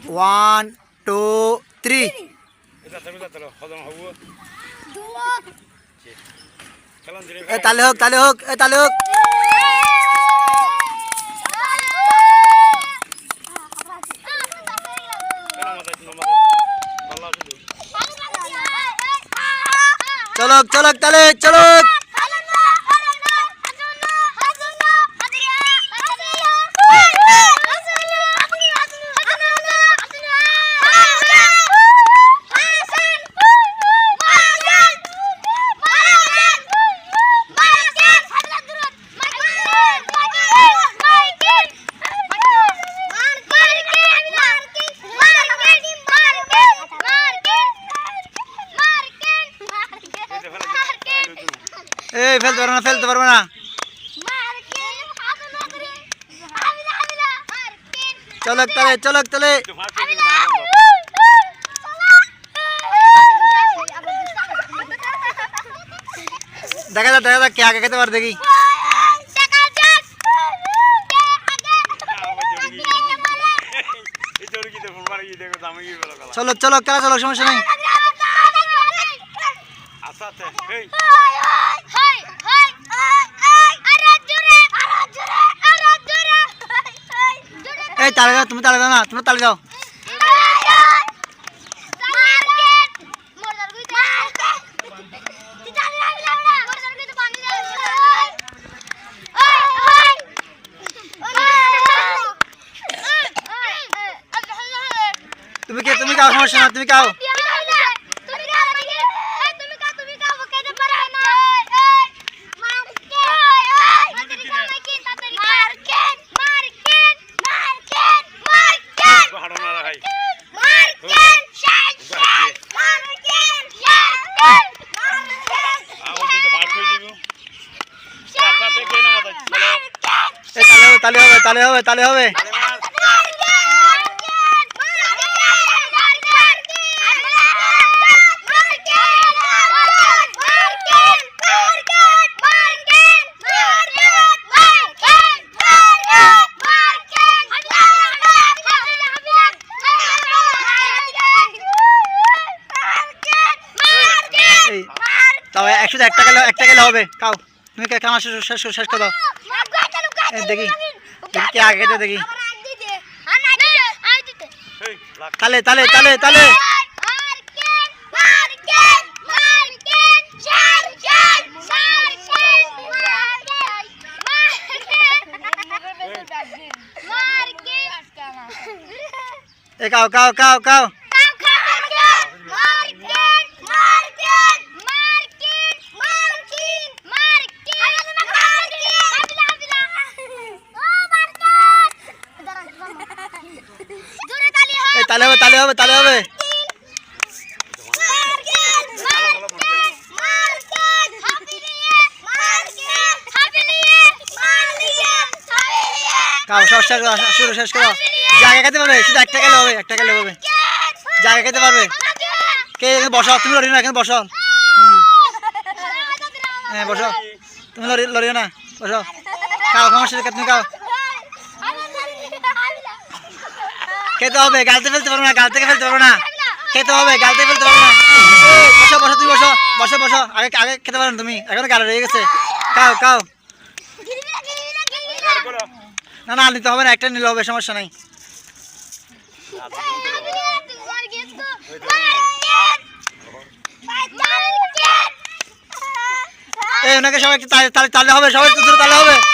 1 2 3 তালে হোক তালে হোক তালে হোক চলক চলক তালে চলক ফেলতে পারবে না চলক তালে চলক তালে দেখা যাক কে আগে খেতে পারে দেখি চলক চলক খেলা চলক সমস্যা নেই এই তালে দাও তুমি তালে দাও না তুমি তালে দাও তুমি খাও সমস্যা না তুমি খাও তালে হবে তাও 101 টাকা হবে খাও তুমি খাওয়া শেষ করে দাও দেখি কে আগে খেতে দেখি তালে তালে তালে তালে খাও খাও খাও খাও তালে হবে খাও শেষ করো জায়গা খেতে পারবে শুধু একটা খেলে হবে জায়গা খেতে পারবে কে বসো তুমি লড়িও না এখানে বসো হ্যাঁ বসো তুমি লড়িও না বসো খাও সমস্যা তুমি খাও খেতে হবে গালতে ফেলতে পারবো না খেতে হবে গালতে ফেলতে পারবো না বসো তুমি বসো আগে খেতে পারো তুমি এখন গালে রয়ে গেছে খাও না নিতে হবে না একটা নিলে হবে সমস্যা নাই ওনাকে সবাই তালে হবে সবাই তালে হবে